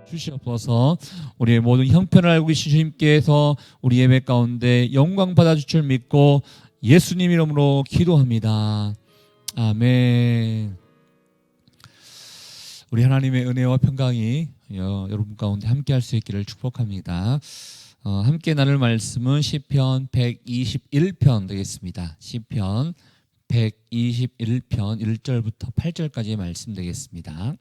주시옵소서. 우리의 모든 형편을 알고 계신 주님께서 우리 예배 가운데 영광 받아주실 줄 믿고 예수님 이름으로 기도합니다. 아멘. 우리 하나님의 은혜와 평강이 여러분 가운데 함께 할 수 있기를 축복합니다. 함께 나눌 말씀은 시편 121편 되겠습니다. 시편 121편 1절부터 8절까지의 말씀 되겠습니다.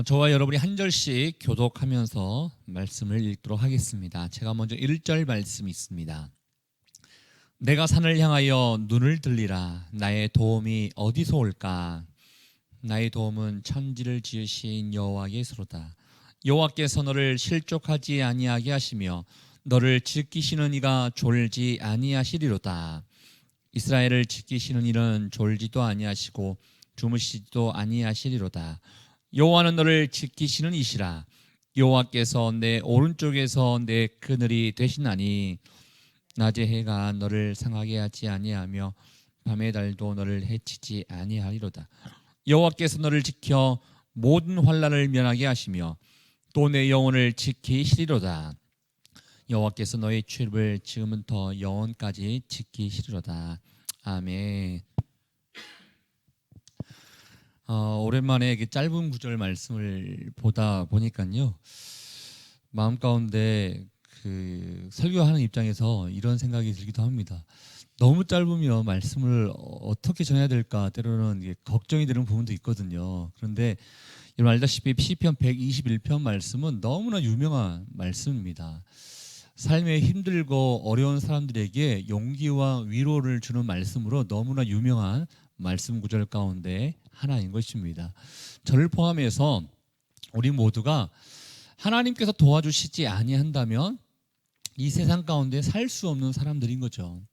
저와 여러분이 한 절씩 교독하면서 말씀을 읽도록 하겠습니다. 제가 먼저 1절 말씀이 있습니다. 내가 산을 향하여 눈을 들리라. 나의 도움이 어디서 올까? 나의 도움은 천지를 지으신 여호와께서로다. 여호와께서 너를 실족하지 아니하게 하시며 너를 지키시는 이가 졸지 아니하시리로다. 이스라엘을 지키시는 이는 졸지도 아니하시고 주무시지도 아니하시리로다. 여호와는 너를 지키시는 이시라. 여호와께서 내 오른쪽에서 내 그늘이 되시나니 낮의 해가 너를 상하게 하지 아니하며 밤의 달도 너를 해치지 아니하리로다. 여호와께서 너를 지켜 모든 환난을 면하게 하시며 또 내 영혼을 지키시리로다. 여호와께서 너의 출입을 지금부터 영원까지 지키시리로다. 아멘. 오랜만에 이렇게 짧은 구절 말씀을 보다 보니까요, 마음 가운데 그 설교하는 입장에서 이런 생각이 들기도 합니다. 너무 짧으면 말씀을 어떻게 전해야 될까 때로는 이게 걱정이 되는 부분도 있거든요. 그런데 여러분 알다시피 시편 121편 말씀은 너무나 유명한 말씀입니다. 삶에 힘들고 어려운 사람들에게 용기와 위로를 주는 말씀으로 너무나 유명한 말씀 구절 가운데 하나인 것입니다. 저를 포함해서 우리 모두가 하나님께서 도와주시지 아니한다면 이 세상 가운데 살 수 없는 사람들인 거죠.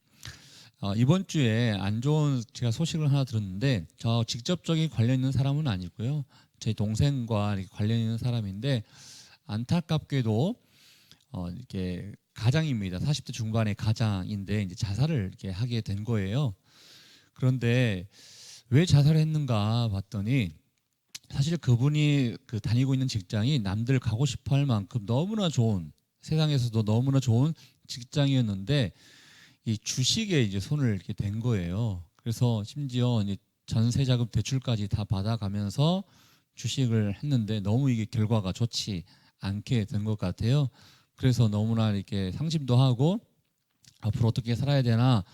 이번 주에 안 좋은 제가 소식을 하나 들었는데, 저 직접적인 관련 있는 사람은 아니고요, 제 동생과 관련 있는 사람인데, 안타깝게도 이렇게 가장입니다. 40대 중반의 가장인데 이제 자살을 이렇게 하게 된 거예요. 그런데 왜 자살을 했는가 봤더니, 사실 그분이 다니고 있는 직장이 남들 가고 싶어할 만큼 너무나 좋은, 세상에서도 너무나 좋은 직장이었는데 이 주식에 이제 손을 이렇게 댄 거예요. 그래서 심지어 이제 전세자금 대출까지 다 받아가면서 주식을 했는데 너무 이게 결과가 좋지 않게 된 것 같아요. 그래서 너무나 이렇게 상심도 하고 앞으로 어떻게 살아야 되나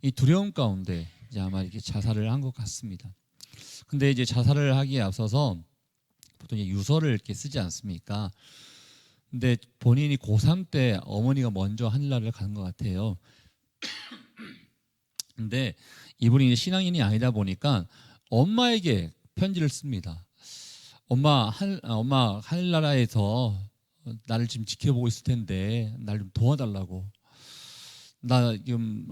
이 두려움 가운데 이제 아마 이렇게 자살을 한 것 같습니다. 근데 이제 자살을 하기에 앞서서 보통 이제 유서를 이렇게 쓰지 않습니까? 근데 본인이 고3 때 어머니가 먼저 하늘나라를 가는 것 같아요. 근데 이분이 이제 신앙인이 아니다 보니까 엄마에게 편지를 씁니다. 엄마 하늘나라에서 나를 지금 지켜보고 있을 텐데 날 좀 도와달라고. 나 지금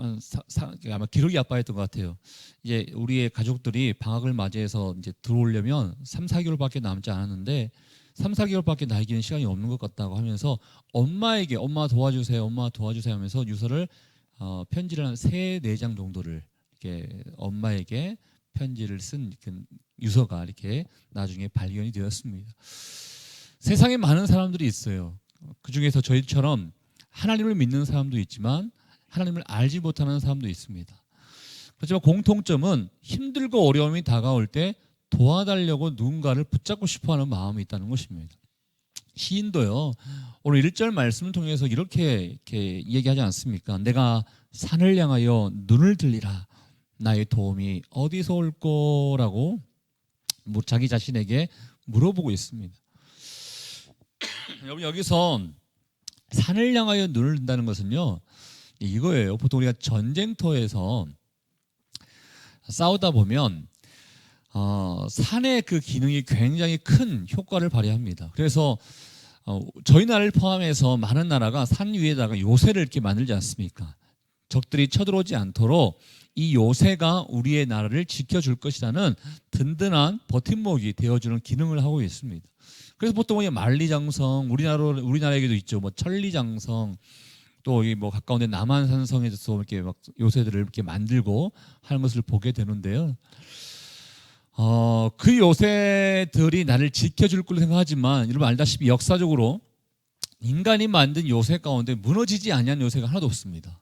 아마 기러기 아빠였던 것 같아요. 이제 우리의 가족들이 방학을 맞이해서 이제 들어오려면 3, 4개월밖에 남지 않았는데 3, 4개월밖에 나에게는 시간이 없는 것 같다고 하면서 엄마에게 엄마 도와주세요, 엄마 도와주세요 하면서 유서를 편지를 한 3, 4장 정도를 이렇게 엄마에게 편지를 쓴 유서가 이렇게 나중에 발견이 되었습니다. 세상에 많은 사람들이 있어요. 그 중에서 저희처럼 하나님을 믿는 사람도 있지만 하나님을 알지 못하는 사람도 있습니다. 그렇지만 공통점은 힘들고 어려움이 다가올 때 도와달라고 누군가를 붙잡고 싶어하는 마음이 있다는 것입니다. 시인도요, 오늘 1절 말씀을 통해서 이렇게 얘기하지 않습니까? 내가 산을 향하여 눈을 들리라. 나의 도움이 어디서 올 거라고 자기 자신에게 물어보고 있습니다. 여러분, 여기서 산을 향하여 눈을 든다는 것은요, 이거예요. 보통 우리가 전쟁터에서 싸우다 보면 산의 그 기능이 굉장히 큰 효과를 발휘합니다. 그래서 저희 나라를 포함해서 많은 나라가 산 위에다가 요새를 이렇게 만들지 않습니까? 적들이 쳐들어오지 않도록 이 요새가 우리의 나라를 지켜줄 것이라는 든든한 버팀목이 되어주는 기능을 하고 있습니다. 그래서 보통 만리장성, 우리나라에게도 있죠. 뭐 천리장성, 또 이 뭐 가까운 데 남한산성에서 이렇게 막 요새들을 이렇게 만들고 하는 것을 보게 되는데요. 그 요새들이 나를 지켜줄 걸로 생각하지만 여러분 알다시피 역사적으로 인간이 만든 요새 가운데 무너지지 아니한 요새가 하나도 없습니다.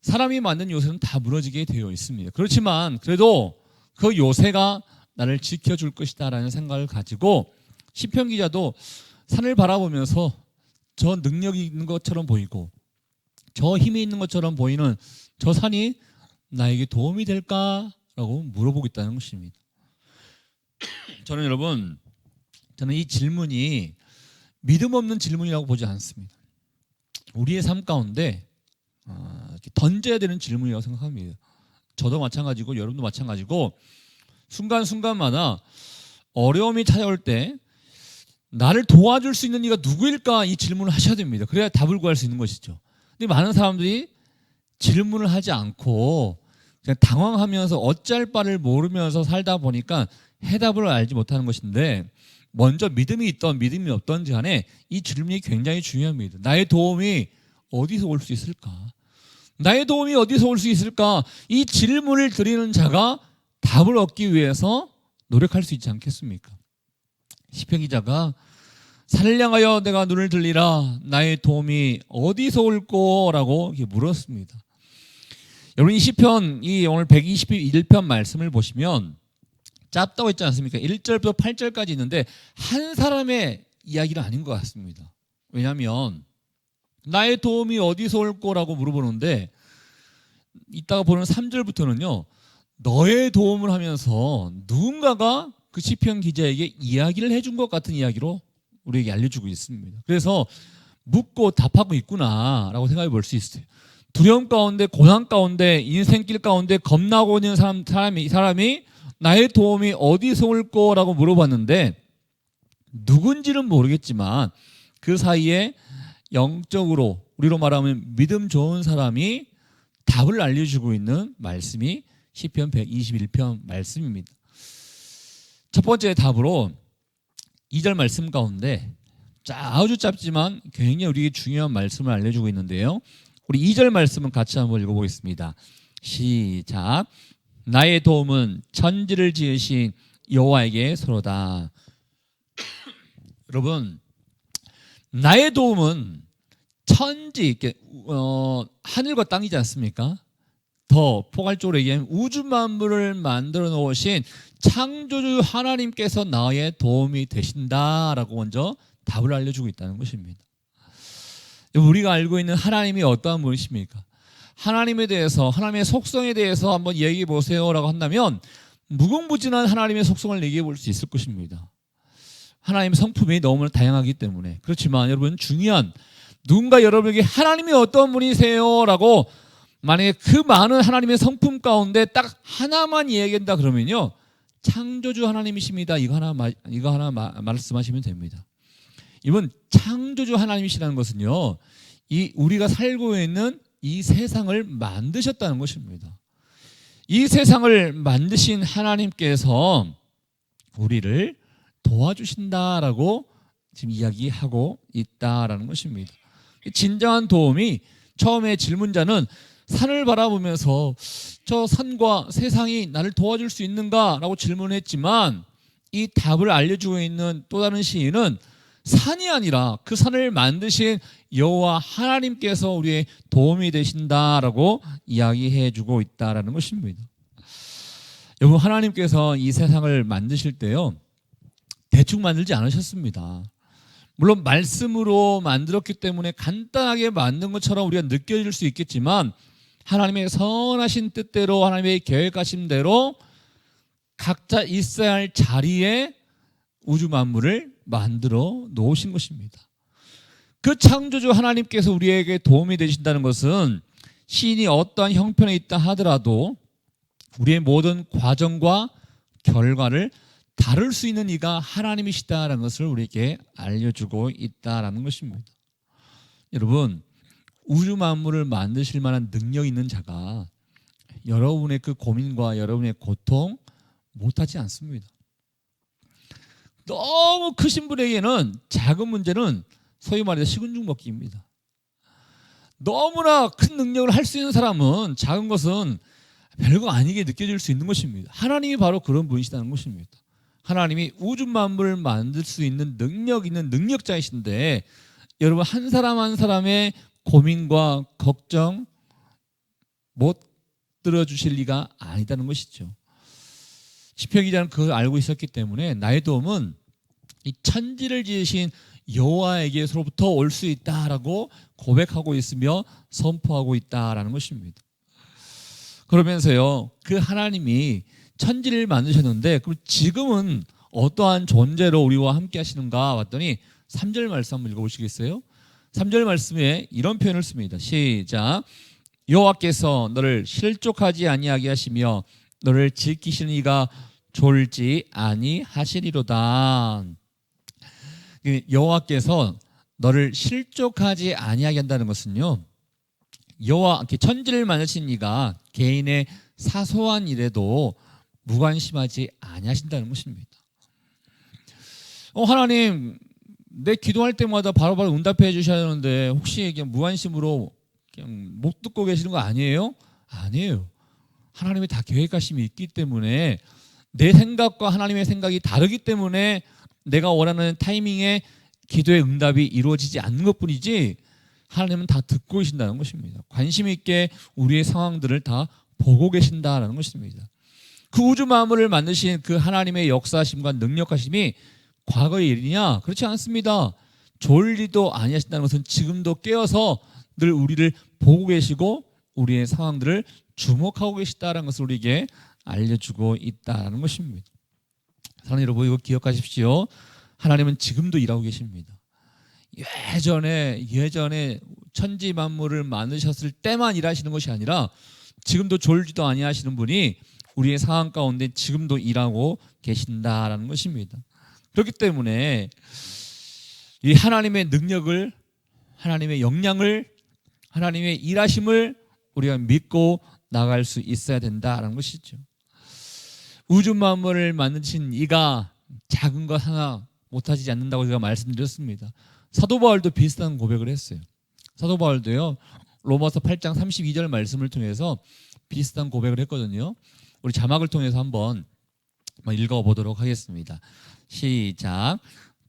사람이 만든 요새는 다 무너지게 되어 있습니다. 그렇지만 그래도 그 요새가 나를 지켜줄 것이다 라는 생각을 가지고 시편 기자도 산을 바라보면서 저 능력이 있는 것처럼 보이고 저 힘이 있는 것처럼 보이는 저 산이 나에게 도움이 될까라고 물어보겠다는 것입니다. 저는 이 질문이 믿음 없는 질문이라고 보지 않습니다. 우리의 삶 가운데 던져야 되는 질문이라고 생각합니다. 저도 마찬가지고 여러분도 마찬가지고 순간순간마다 어려움이 찾아올 때 나를 도와줄 수 있는 이가 누구일까 이 질문을 하셔야 됩니다. 그래야 답을 구할 수 있는 것이죠. 근데 많은 사람들이 질문을 하지 않고 그냥 당황하면서 어찌할 바를 모르면서 살다 보니까 해답을 알지 못하는 것인데 먼저 믿음이 있던 믿음이 없던지 간에 이 질문이 굉장히 중요합니다. 나의 도움이 어디서 올 수 있을까? 나의 도움이 어디서 올 수 있을까? 이 질문을 드리는 자가 답을 얻기 위해서 노력할 수 있지 않겠습니까? 시편 기자가 산을 향하여 내가 눈을 들리라 나의 도움이 어디서 올꼬라고 물었습니다. 여러분 이 시편 이 오늘 121편 말씀을 보시면 짧다고 했지 않습니까? 1절부터 8절까지 있는데 한 사람의 이야기는 아닌 것 같습니다. 왜냐하면 나의 도움이 어디서 올 거라고 물어보는데 이따가 보는 3절부터는요 너의 도움을 하면서 누군가가 그 시편 기자에게 이야기를 해준 것 같은 이야기로 우리에게 알려주고 있습니다. 그래서 묻고 답하고 있구나라고 생각해 볼 수 있어요. 두려움 가운데 고난 가운데 인생길 가운데 겁나고 있는 사람이 나의 도움이 어디서 올 거라고 물어봤는데 누군지는 모르겠지만 그 사이에 영적으로 우리로 말하면 믿음 좋은 사람이 답을 알려주고 있는 말씀이 시편 121편 말씀입니다. 첫 번째 답으로 2절 말씀 가운데 아주 짧지만 굉장히 우리에게 중요한 말씀을 알려주고 있는데요. 우리 2절 말씀은 같이 한번 읽어보겠습니다. 시작. 나의 도움은 천지를 지으신 여호와에게 서로다. 여러분 나의 도움은 천지 하늘과 땅이지 않습니까? 더 포괄적으로 얘기하면 우주 만물을 만들어 놓으신 창조주 하나님께서 나의 도움이 되신다라고 먼저 답을 알려주고 있다는 것입니다. 우리가 알고 있는 하나님이 어떠한 분이십니까? 하나님에 대해서 하나님의 속성에 대해서 한번 얘기해 보세요라고 한다면 무궁무진한 하나님의 속성을 얘기해 볼 수 있을 것입니다. 하나님의 성품이 너무나 다양하기 때문에. 그렇지만 여러분 중요한 누군가 여러분에게 하나님이 어떤 분이세요라고 만약에 그 많은 하나님의 성품 가운데 딱 하나만 이야기한다 그러면요 창조주 하나님이십니다. 이거 하나 말씀하시면 됩니다. 이번 창조주 하나님이시라는 것은요 이 우리가 살고 있는 이 세상을 만드셨다는 것입니다. 이 세상을 만드신 하나님께서 우리를 도와주신다라고 지금 이야기하고 있다라는 것입니다. 진정한 도움이 처음에 질문자는 산을 바라보면서 저 산과 세상이 나를 도와줄 수 있는가라고 질문했지만 이 답을 알려주고 있는 또 다른 시인은 산이 아니라 그 산을 만드신 여호와 하나님께서 우리의 도움이 되신다라고 이야기해주고 있다라는 것입니다. 여러분 하나님께서 이 세상을 만드실 때요 대충 만들지 않으셨습니다. 물론 말씀으로 만들었기 때문에 간단하게 만든 것처럼 우리가 느껴질 수 있겠지만 하나님의 선하신 뜻대로 하나님의 계획하신 대로 각자 있어야 할 자리에 우주 만물을 만들어 놓으신 것입니다. 그 창조주 하나님께서 우리에게 도움이 되신다는 것은 시인이 어떠한 형편에 있다 하더라도 우리의 모든 과정과 결과를 다룰 수 있는 이가 하나님이시다라는 것을 우리에게 알려주고 있다라는 것입니다. 여러분 우주 만물을 만드실 만한 능력 있는 자가 여러분의 그 고민과 여러분의 고통 못하지 않습니다. 너무 크신 분에게는 작은 문제는 소위 말해서 식은 죽 먹기입니다. 너무나 큰 능력을 할 수 있는 사람은 작은 것은 별거 아니게 느껴질 수 있는 것입니다. 하나님이 바로 그런 분이시다는 것입니다. 하나님이 우주 만물을 만들 수 있는 능력 있는 능력자이신데 여러분 한 사람 한 사람의 고민과 걱정 못 들어주실 리가 아니다는 것이죠. 시편 기자는 그걸 알고 있었기 때문에 나의 도움은 이 천지를 지으신 여호와에게서로부터 올 수 있다라고 고백하고 있으며 선포하고 있다라는 것입니다. 그러면서요, 그 하나님이 천지를 만드셨는데 그럼 지금은 어떠한 존재로 우리와 함께 하시는가 봤더니 3절 말씀 한번 읽어보시겠어요? 3절 말씀에 이런 표현을 씁니다. 시작. 여호와께서 너를 실족하지 아니하게 하시며 너를 지키시는 이가 졸지 아니하시리로다. 여호와께서 너를 실족하지 아니하게 한다는 것은요, 여호와 천지를 만드신 이가 개인의 사소한 일에도 무관심하지 아니하신다는 것입니다. 하나님, 내 기도할 때마다 바로바로 응답해 주셔야 하는데 혹시 그냥 무관심으로 그냥 못 듣고 계시는 거 아니에요? 아니에요. 하나님의 다 계획하심이 있기 때문에 내 생각과 하나님의 생각이 다르기 때문에 내가 원하는 타이밍에 기도의 응답이 이루어지지 않는 것뿐이지 하나님은 다 듣고 계신다는 것입니다. 관심 있게 우리의 상황들을 다 보고 계신다는 것입니다. 그 우주 만물을 만드신 그 하나님의 역사하심과 능력하심이 과거의 일이냐? 그렇지 않습니다. 졸리도 아니하신다는 것은 지금도 깨어서 늘 우리를 보고 계시고 우리의 상황들을 주목하고 계시다는 것을 우리에게 알려주고 있다는 것입니다. 사랑하는 여러분, 이거 기억하십시오. 하나님은 지금도 일하고 계십니다. 예전에 천지 만물을 만드셨을 때만 일하시는 것이 아니라 지금도 졸지도 아니하시는 분이 우리의 상황 가운데 지금도 일하고 계신다라는 것입니다. 그렇기 때문에 이 하나님의 능력을, 하나님의 역량을, 하나님의 일하심을 우리가 믿고 나갈 수 있어야 된다라는 것이죠. 우주 만물을 만드신 이가 작은 것 하나 못하지 않는다고 제가 말씀드렸습니다. 사도 바울도 비슷한 고백을 했어요. 사도 바울도요, 로마서 8장 32절 말씀을 통해서 비슷한 고백을 했거든요. 우리 자막을 통해서 한번 읽어보도록 하겠습니다. 시작.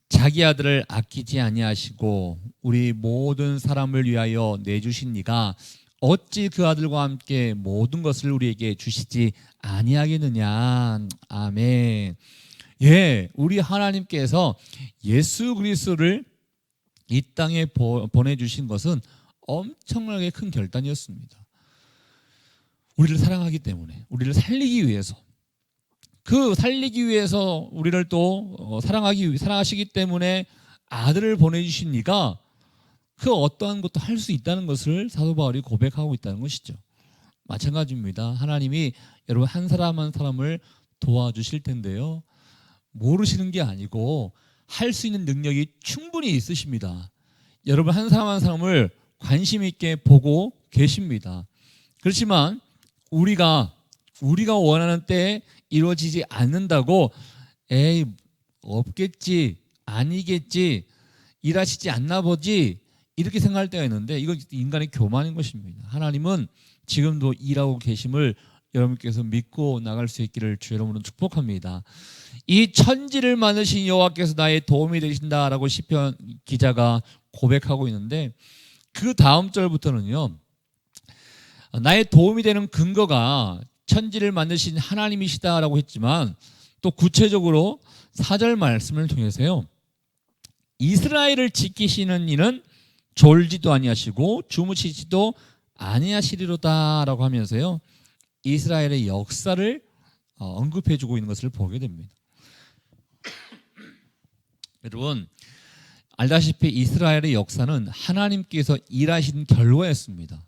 자기 아들을 아끼지 아니하시고 우리 모든 사람을 위하여 내주신 이가 어찌 그 아들과 함께 모든 것을 우리에게 주시지 아니하겠느냐. 아멘. 예, 우리 하나님께서 예수 그리스도를 이 땅에 보내주신 것은 엄청나게 큰 결단이었습니다. 우리를 사랑하기 때문에, 우리를 살리기 위해서, 그 살리기 위해서 우리를 또 사랑하시기 때문에 아들을 보내주신 이가 그 어떠한 것도 할 수 있다는 것을 사도 바울이 고백하고 있다는 것이죠. 마찬가지입니다. 하나님이 여러분 한 사람 한 사람을 도와주실 텐데요, 모르시는 게 아니고 할 수 있는 능력이 충분히 있으십니다. 여러분 한 사람 한 사람을 관심 있게 보고 계십니다. 그렇지만 우리가 원하는 때에 이루어지지 않는다고 에이 없겠지, 아니겠지, 일하시지 않나 보지 이렇게 생각할 때가 있는데 이건 인간의 교만인 것입니다. 하나님은 지금도 일하고 계심을 여러분께서 믿고 나갈 수 있기를 주 여러분은 축복합니다. 이 천지를 만드신 여호와께서 나의 도움이 되신다라고 시편 기자가 고백하고 있는데 그 다음 절부터는요, 나의 도움이 되는 근거가 천지를 만드신 하나님이시다라고 했지만 또 구체적으로 4절 말씀을 통해서요, 이스라엘을 지키시는 이는 졸지도 아니하시고 주무시지도 아니하시리로다라고 하면서요, 이스라엘의 역사를 언급해주고 있는 것을 보게 됩니다. 여러분 알다시피 이스라엘의 역사는 하나님께서 일하신 결과였습니다.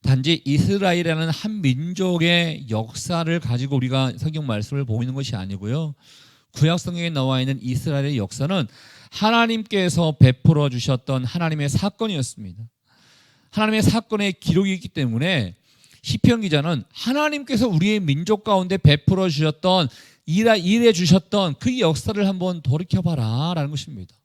단지 이스라엘이라는 한 민족의 역사를 가지고 우리가 성경 말씀을 보고 있는 것이 아니고요, 구약 성경에 나와 있는 이스라엘의 역사는 하나님께서 베풀어 주셨던 하나님의 사건이었습니다. 하나님의 사건의 기록이 있기 때문에 시편 기자는 하나님께서 우리의 민족 가운데 베풀어 주셨던 일해 주셨던 그 역사를 한번 돌이켜봐라 라는 것입니다.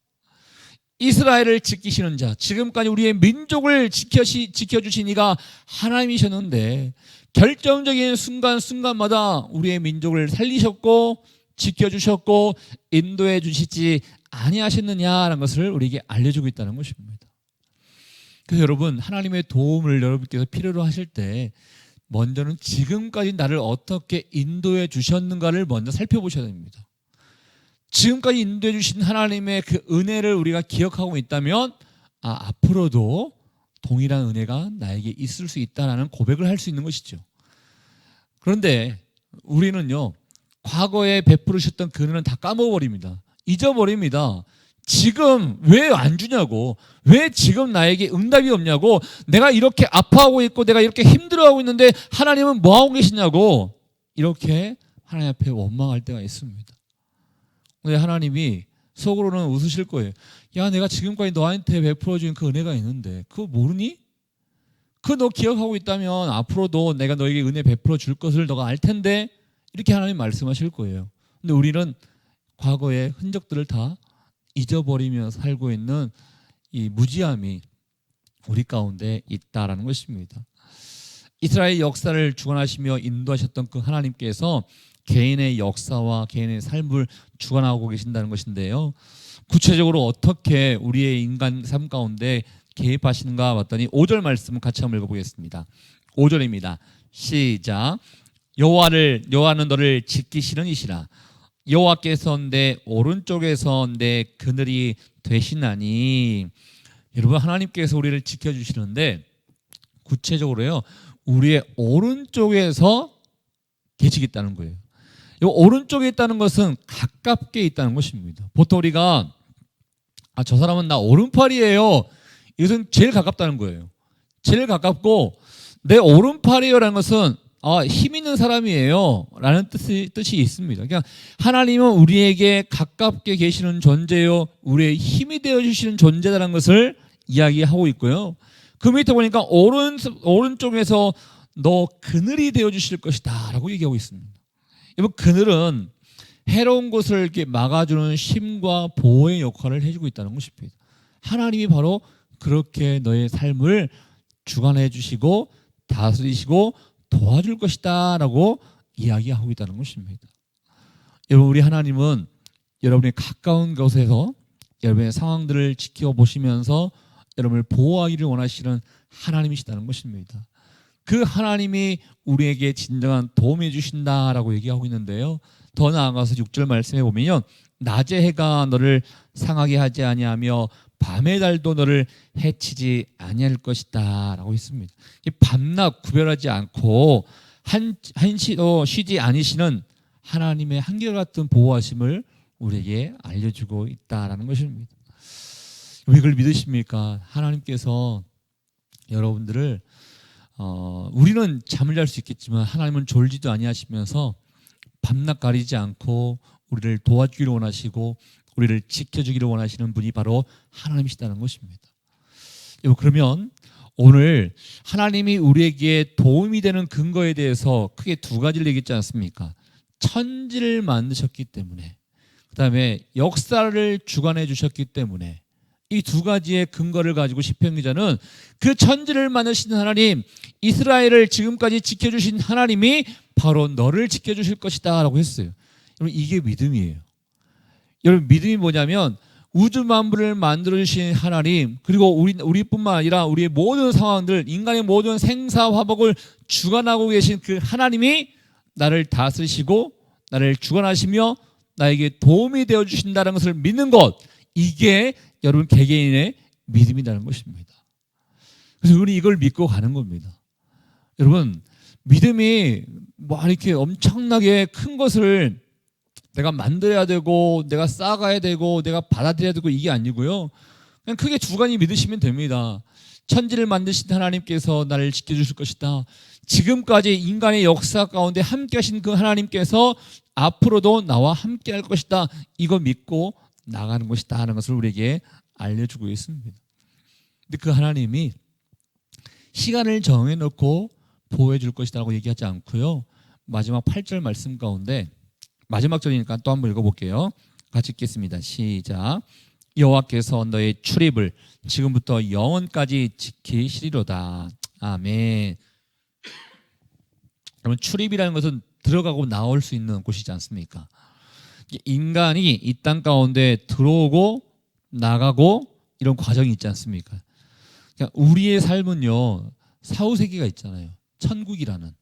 이스라엘을 지키시는 자, 지금까지 우리의 민족을 지켜주신 이가 하나님이셨는데 결정적인 순간순간마다 우리의 민족을 살리셨고 지켜주셨고 인도해 주시지 아니하셨느냐라는 것을 우리에게 알려주고 있다는 것입니다. 그래서 여러분, 하나님의 도움을 여러분께서 필요로 하실 때 먼저는 지금까지 나를 어떻게 인도해 주셨는가를 먼저 살펴보셔야 됩니다. 지금까지 인도해 주신 하나님의 그 은혜를 우리가 기억하고 있다면 앞으로도 동일한 은혜가 나에게 있을 수 있다는 고백을 할 수 있는 것이죠. 그런데 우리는요, 과거에 베풀으셨던 그 은혜는 다 까먹어버립니다. 잊어버립니다. 지금 왜 안 주냐고, 왜 지금 나에게 응답이 없냐고, 내가 이렇게 아파하고 있고 내가 이렇게 힘들어하고 있는데 하나님은 뭐하고 계시냐고, 이렇게 하나님 앞에 원망할 때가 있습니다. 근데 하나님이 속으로는 웃으실 거예요. 야, 내가 지금까지 너한테 베풀어준 그 은혜가 있는데 그거 모르니? 그거 너 기억하고 있다면 앞으로도 내가 너에게 은혜 베풀어 줄 것을 너가 알 텐데, 이렇게 하나님 말씀하실 거예요. 근데 우리는 과거의 흔적들을 다 잊어버리며 살고 있는 이 무지함이 우리 가운데 있다라는 것입니다. 이스라엘 역사를 주관하시며 인도하셨던 그 하나님께서 개인의 역사와 개인의 삶을 주관하고 계신다는 것인데요, 구체적으로 어떻게 우리의 인간 삶 가운데 개입하시는가 봤더니 5절 말씀을 같이 한번 읽어보겠습니다. 5절입니다. 시작. 여호와는 너를 지키시는 이시라. 여호와께서 내 오른쪽에서 내 그늘이 되시나니. 여러분, 하나님께서 우리를 지켜주시는데 구체적으로요, 우리의 오른쪽에서 계시겠다는 거예요. 이 오른쪽에 있다는 것은 가깝게 있다는 것입니다. 보통 우리가 저 사람은 나 오른팔이에요, 이것은 제일 가깝다는 거예요. 제일 가깝고, 내 오른팔이에요라는 것은 힘 있는 사람이에요 라는 뜻이 있습니다. 그러니까 하나님은 우리에게 가깝게 계시는 존재요, 우리의 힘이 되어주시는 존재라는 것을 이야기하고 있고요, 그 밑에 보니까 오른쪽에서 너 그늘이 되어주실 것이다 라고 얘기하고 있습니다. 여러분, 그늘은 해로운 것을 이렇게 막아주는 심과 보호의 역할을 해주고 있다는 것입니다. 하나님이 바로 그렇게 너의 삶을 주관해 주시고 다스리시고 도와줄 것이다 라고 이야기하고 있다는 것입니다. 여러분, 우리 하나님은 여러분의 가까운 곳에서 여러분의 상황들을 지켜보시면서 여러분을 보호하기를 원하시는 하나님이시다는 것입니다. 그 하나님이 우리에게 진정한 도움해 주신다라고 얘기하고 있는데요, 더 나아가서 6절 말씀해 보면요, 낮의 해가 너를 상하게 하지 아니하며 밤의 달도 너를 해치지 아니할 것이다 라고 했습니다. 밤낮 구별하지 않고 한시도 쉬지 않으시는 하나님의 한결같은 보호하심을 우리에게 알려주고 있다라는 것입니다. 왜 이걸 믿으십니까? 하나님께서 여러분들을 우리는 잠을 잘 수 있겠지만 하나님은 졸지도 아니하시면서 밤낮 가리지 않고 우리를 도와주기를 원하시고 우리를 지켜주기를 원하시는 분이 바로 하나님이시다는 것입니다. 그러면 오늘 하나님이 우리에게 도움이 되는 근거에 대해서 크게 두 가지를 얘기했지 않습니까? 천지를 만드셨기 때문에, 그 다음에 역사를 주관해 주셨기 때문에, 이 두 가지의 근거를 가지고 시편 기자는 그 천지를 만드신 하나님, 이스라엘을 지금까지 지켜주신 하나님이 바로 너를 지켜주실 것이다 라고 했어요. 여러분, 이게 믿음이에요. 여러분, 믿음이 뭐냐면 우주 만물을 만들어주신 하나님, 그리고 우리뿐만 아니라 우리의 모든 상황들, 인간의 모든 생사화복을 주관하고 계신 그 하나님이 나를 다스리시고 나를 주관하시며 나에게 도움이 되어주신다는 것을 믿는 것, 이게 여러분 개개인의 믿음이라는 것입니다. 그래서 우리 이걸 믿고 가는 겁니다. 여러분, 믿음이 이렇게 엄청나게 큰 것을 내가 만들어야 되고 내가 쌓아가야 되고 내가 받아들여야 되고 이게 아니고요, 그냥 크게 두 가지 믿으시면 됩니다. 천지를 만드신 하나님께서 나를 지켜주실 것이다. 지금까지 인간의 역사 가운데 함께 하신 그 하나님께서 앞으로도 나와 함께 할 것이다. 이거 믿고 나가는 것이다 하는 것을 우리에게 알려주고 있습니다. 근데 그 하나님이 시간을 정해놓고 보호해 줄 것이라고 얘기하지 않고요, 마지막 8절 말씀 가운데 마지막 절이니까 또 한번 읽어볼게요. 같이 읽겠습니다. 시작. 여호와께서 너의 출입을 지금부터 영원까지 지키시리로다. 아멘. 그러면 출입이라는 것은 들어가고 나올 수 있는 곳이지 않습니까? 인간이 이 땅 가운데 들어오고 나가고 이런 과정이 있지 않습니까? 그러니까 우리의 삶은요, 사후세계가 있잖아요. 천국이라는.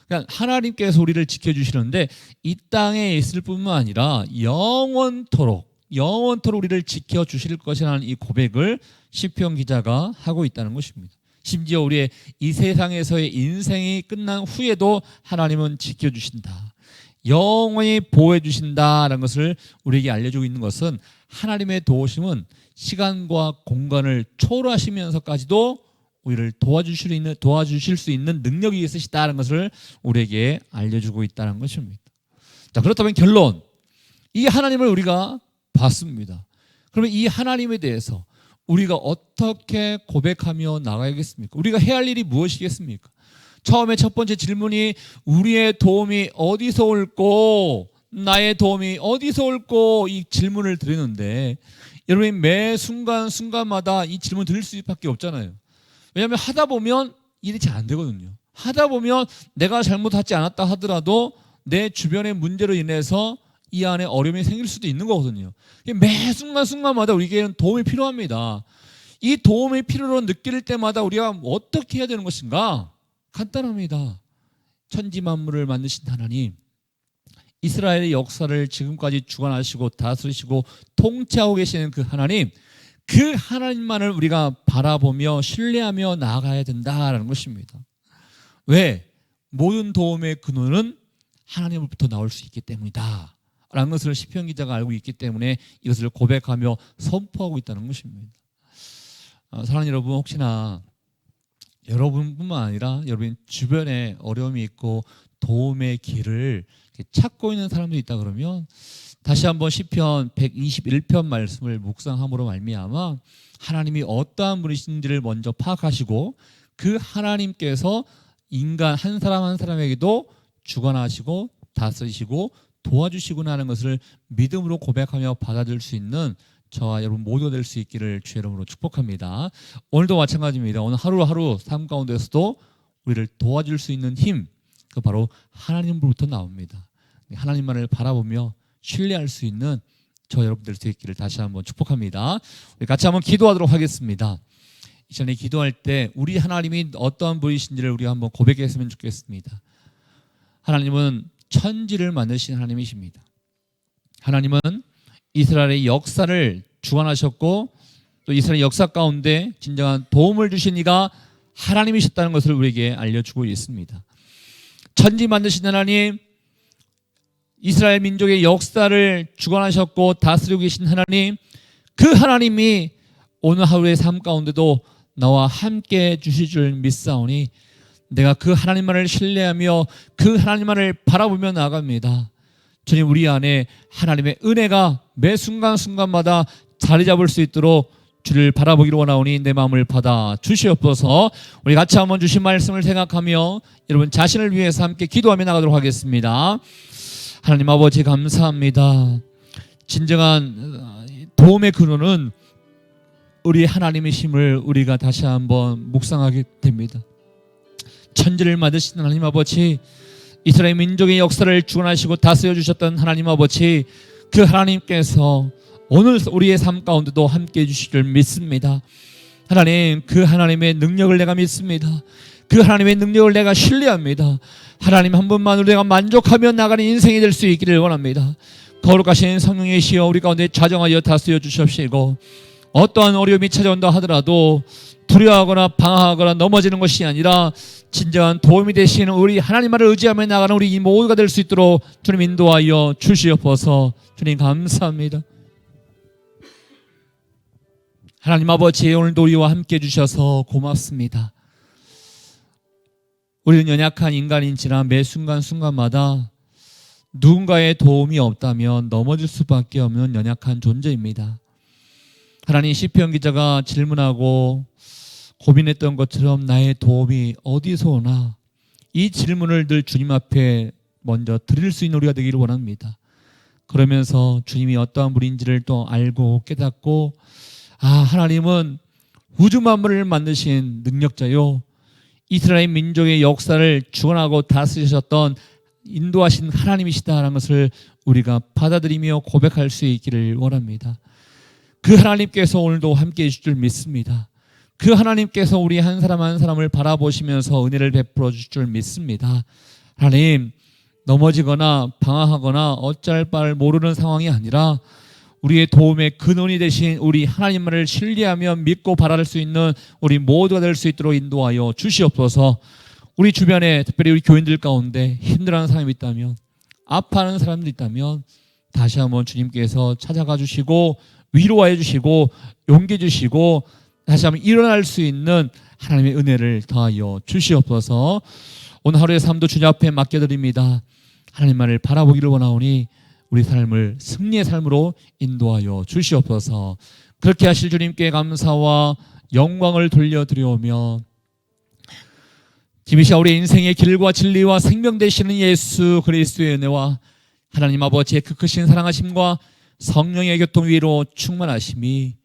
그러니까 하나님께서 우리를 지켜주시는데 이 땅에 있을 뿐만 아니라 영원토록 우리를 지켜주실 것이라는 이 고백을 시편 기자가 하고 있다는 것입니다. 심지어 우리의 이 세상에서의 인생이 끝난 후에도 하나님은 지켜주신다, 영원히 보호해 주신다라는 것을 우리에게 알려주고 있는 것은 하나님의 도우심은 시간과 공간을 초월하시면서까지도 우리를 도와주실 수 있는 능력이 있으시다는 것을 우리에게 알려주고 있다는 것입니다. 자, 그렇다면 결론, 이 하나님을 우리가 봤습니다. 그러면 이 하나님에 대해서 우리가 어떻게 고백하며 나가야겠습니까? 우리가 해야 할 일이 무엇이겠습니까? 처음에 첫 번째 질문이 우리의 도움이 어디서 올꼬, 나의 도움이 어디서 올꼬, 이 질문을 드리는데 여러분이 매 순간마다 이 질문 드릴 수밖에 없잖아요. 왜냐하면 하다 보면 일이 잘 안 되거든요. 하다 보면 내가 잘못하지 않았다 하더라도 내 주변의 문제로 인해서 이 안에 어려움이 생길 수도 있는 거거든요. 매 순간마다 우리에게는 도움이 필요합니다. 이 도움의 필요로 느낄 때마다 우리가 어떻게 해야 되는 것인가? 간단합니다. 천지 만물을 만드신 하나님, 이스라엘의 역사를 지금까지 주관하시고 다스리시고 통치하고 계시는 그 하나님, 그 하나님만을 우리가 바라보며 신뢰하며 나아가야 된다라는 것입니다. 왜? 모든 도움의 근원은 하나님으로부터 나올 수 있기 때문이다 라는 것을 시편 기자가 알고 있기 때문에 이것을 고백하며 선포하고 있다는 것입니다. 사랑하는 여러분, 혹시나 여러분뿐만 아니라 여러분 주변에 어려움이 있고 도움의 길을 찾고 있는 사람들이 있다 그러면 다시 한번 시편 121편 말씀을 묵상함으로 말미암아 하나님이 어떠한 분이신지를 먼저 파악하시고 그 하나님께서 인간 한 사람 한 사람에게도 주관하시고 다스리시고 도와주시구나 하는 것을 믿음으로 고백하며 받아들일 수 있는 저와 여러분 모두가 될 수 있기를 주의 이름으로 축복합니다. 오늘도 마찬가지입니다. 오늘 하루하루 삶 가운데서도 우리를 도와줄 수 있는 힘, 그 바로 하나님으로부터 나옵니다. 하나님만을 바라보며 신뢰할 수 있는 저 여러분 될 수 있기를 다시 한번 축복합니다. 우리 같이 한번 기도하도록 하겠습니다. 이 시간에 기도할 때 우리 하나님이 어떠한 분이신지를 우리가 한번 고백했으면 좋겠습니다. 하나님은 천지를 만드신 하나님이십니다. 하나님은 이스라엘의 역사를 주관하셨고 또 이스라엘 역사 가운데 진정한 도움을 주신 이가 하나님이셨다는 것을 우리에게 알려주고 있습니다. 천지 만드신 하나님, 이스라엘 민족의 역사를 주관하셨고 다스리고 계신 하나님, 그 하나님이 오늘 하루의 삶 가운데도 나와 함께 주실 줄 믿사오니 내가 그 하나님만을 신뢰하며 그 하나님만을 바라보며 나아갑니다. 주님, 우리 안에 하나님의 은혜가 매 순간마다 자리 잡을 수 있도록 주를 바라보기로 원하오니 내 마음을 받아 주시옵소서. 우리 같이 한번 주신 말씀을 생각하며 여러분 자신을 위해서 함께 기도하며 나가도록 하겠습니다. 하나님 아버지 감사합니다. 진정한 도움의 근원은 우리 하나님이심을 우리가 다시 한번 묵상하게 됩니다. 천지를 만드신 하나님 아버지, 이스라엘 민족의 역사를 주관하시고 다스려 주셨던 하나님 아버지, 그 하나님께서 오늘 우리의 삶 가운데도 함께 해주실 줄 믿습니다. 하나님, 그 하나님의 능력을 내가 믿습니다. 그 하나님의 능력을 내가 신뢰합니다. 하나님 한 분만으로 내가 만족하며 나가는 인생이 될 수 있기를 원합니다. 거룩하신 성령이시여 우리 가운데 자정하여 다스려 주시옵시고 어떠한 어려움이 찾아온다 하더라도 두려워하거나 방황하거나 넘어지는 것이 아니라 진정한 도움이 되시는 우리 하나님만을 의지하며 나가는 우리 이 모두가 될 수 있도록 주님 인도하여 주시옵소서. 주님 감사합니다. 하나님 아버지, 오늘도 우리와 함께 해주셔서 고맙습니다. 우리는 연약한 인간인지라 매 순간마다 누군가의 도움이 없다면 넘어질 수밖에 없는 연약한 존재입니다. 하나님, 시편 기자가 질문하고 고민했던 것처럼 나의 도움이 어디서 오나, 이 질문을 늘 주님 앞에 먼저 드릴 수 있는 우리가 되기를 원합니다. 그러면서 주님이 어떠한 분인지를 또 알고 깨닫고, 하나님은 우주 만물을 만드신 능력자요, 이스라엘 민족의 역사를 주관하고 다스리셨던 인도하신 하나님이시다라는 것을 우리가 받아들이며 고백할 수 있기를 원합니다. 그 하나님께서 오늘도 함께해 주실 줄 믿습니다. 그 하나님께서 우리 한 사람 한 사람을 바라보시면서 은혜를 베풀어 주실 줄 믿습니다. 하나님, 넘어지거나 방황하거나 어찌할 바를 모르는 상황이 아니라 우리의 도움의 근원이 되신 우리 하나님만을 신뢰하며 믿고 바랄 수 있는 우리 모두가 될 수 있도록 인도하여 주시옵소서. 우리 주변에 특별히 우리 교인들 가운데 힘들어하는 사람이 있다면, 아파하는 사람들이 있다면 다시 한번 주님께서 찾아가 주시고 위로해 주시고 용기 주시고 다시 한번 일어날 수 있는 하나님의 은혜를 더하여 주시옵소서. 오늘 하루의 삶도 주님 앞에 맡겨드립니다. 하나님만을 바라보기를 원하오니 우리 삶을 승리의 삶으로 인도하여 주시옵소서. 그렇게 하실 주님께 감사와 영광을 돌려드리오며 지금 이 시간 우리 인생의 길과 진리와 생명 되시는 예수 그리스도의 은혜와 하나님 아버지의 그 크신 사랑하심과 성령의 교통 위로 충만하심이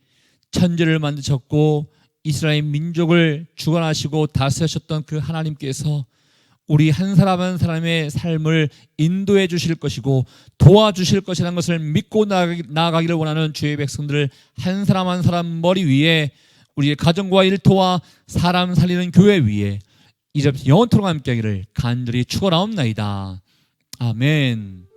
천지를 만드셨고 이스라엘 민족을 주관하시고 다스리셨던 그 하나님께서 우리 한 사람 한 사람의 삶을 인도해 주실 것이고 도와주실 것이라는 것을 믿고 나아가기를 원하는 주의 백성들 한 사람 한 사람 머리 위에 우리의 가정과 일터와 사람 살리는 교회 위에 이제부터 영원토록 함께하기를 간절히 축원하옵나이다. 아멘.